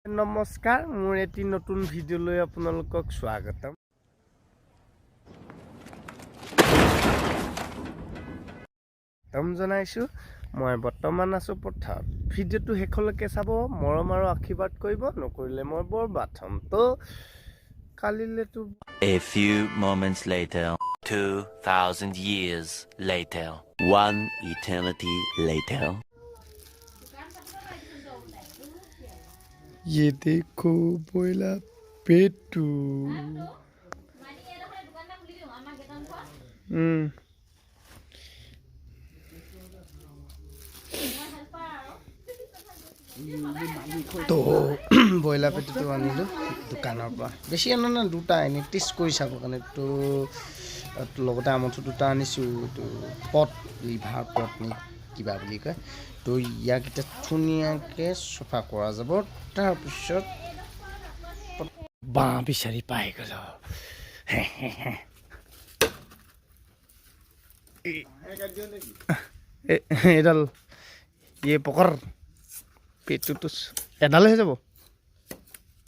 নমস্কাৰ মোৰ এটি নতুন ভিডিঅ'লৈ আপোনালোকক স্বাগতম জনাইছো মই বৰ্তমান আছো পথাৰত ভিডিঅ'টো শেষলৈকে চাব মৰম আৰু আশীৰ্বাদ কৰিব নকৰিলে মই বৰবাদ হ'ম তো কালিলেতো A few moments later 2000 years later one eternity later ये देखो बोला पेटू तो ব্ৰইলাৰ পেটুটো আনিলোঁ দোকানৰ পৰা বেছি আনা না দুটা এনে টেষ্ট কৰি চাবৰ কাৰণে তো লগতে আমঠু দুটা আনিছোঁ এইটো পট লিভাৰ পট নে কিবা বুলি কয় তো ইয়াক এতিয়া ধুনীয়াকৈ চফা কৰা যাব তাৰপিছত বাঁহ বিচাৰি পাই গ'ল এডাল ইয়ে পকৰ পেটুটো এডাল হৈ যাব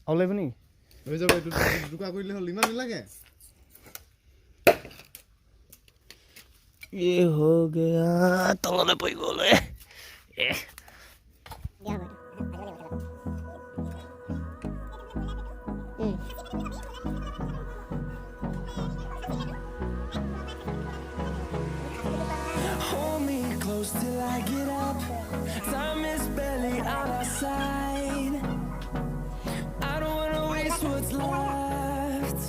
আৰু লাগিব নেকি হৈ যাব এইটো দুকা কৰিলে হ'ল ইমান নালাগে ये हो गया तलने पड़ गले Hold me close till I get up. Time is barely on our side. I don't wanna waste what's left.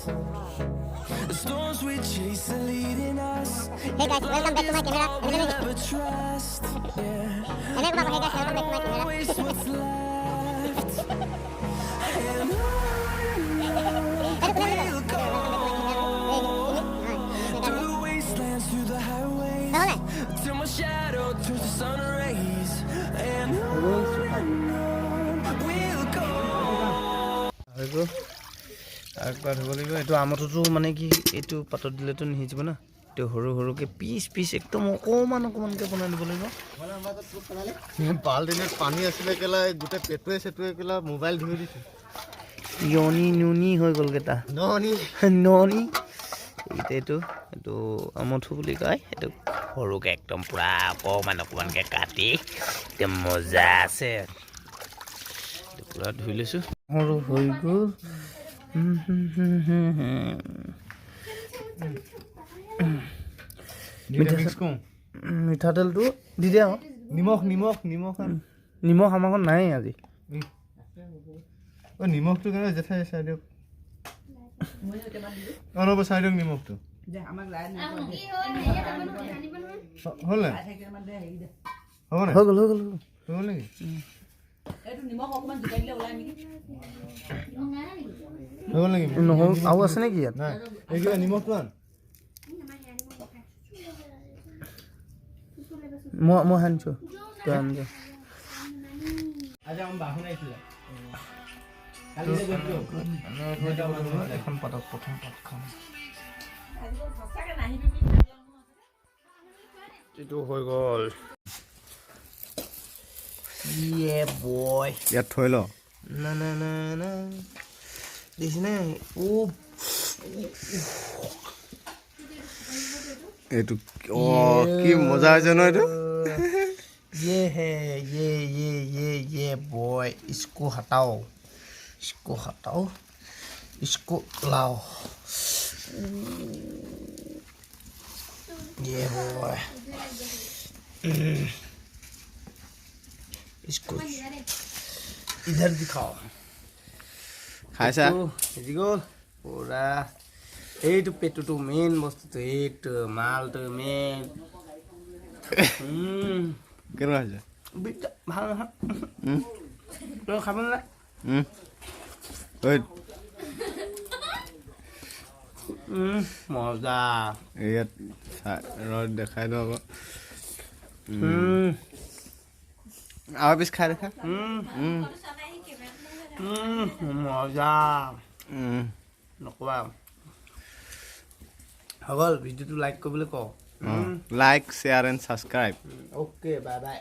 The storms we chase are leading us. Hey guys, welcome back to my camera. We'll never trust. Yeah. I don't wanna waste what's left. And we'll go through the wastelands, through the highways, till my shadow turns to sun rays. And we'll go. একবাৰ ধুব লাগিব এইটো আমঠুটো মানে কি এইটো পাতত দিলেতো নিসিজিব না এইটো সৰু সৰুকৈ পিচ পিচ একদম অকণমানকৈ বনাই দিব লাগিব বাল্টিনত পানী আছিলে কেলা গোটেই পেটুৱে চেটুৱে কেলা মোবাইল ধুই দিছে ইয়নি নুনি হৈ গ'লকেইটা ননি ননি এইটো এইটো আমঠু বুলি কয় এইটো সৰুকৈ একদম পূৰা অকণমানকৈ কাটি একদম মজা আছে পূৰা ধুই লৈছোঁ সৰু হৈ গ'ল মিঠাতেলটো দি দিয়া নিমখ নিমখ নিমখ নিমখ আমাৰ ঘৰত নাই আজি নিমখটো কেনে জেঠাই চাই দিয়ক অলপ চাই দিয়ক নিমখটো হ'ল নাই হ'ব নাই হৈ গ'ল হৈ গ'ল নেকি হৈ গ'ল নেকি নহৰু আৰু আছে নেকি ইয়াত নাই এই কিবা নিমখটো আন মই আনিছোঁ তই আনিছ এখন পাতত প্ৰথম পাতখন এইটো হৈ গ'ল ইয়ে বয় ইয়াত থৈ ল না না না না দেখিছেনে এইটো কি মজা হৈছে ন এইটো ये है ये बॉय इसको हटाओ इसको लाओ ये बॉय इसको इधर दिखाओ খাইছা হেৰি গ'ল পুৰা এইটো পেটুটো মেইন বস্তুটো এইটো মালটো মেইন কেনেকুৱা হৈছে ভাল নহয় তই খাব নালাগে মজা ইয়াত ৰদ দেখাই দিওঁ আকৌ আৰু পিছ খাই দেখা মজা নক'বা হৈ গ'ল ভিডিঅ'টো লাইক কৰিবলৈ কওঁ like share and subscribe okay bye bye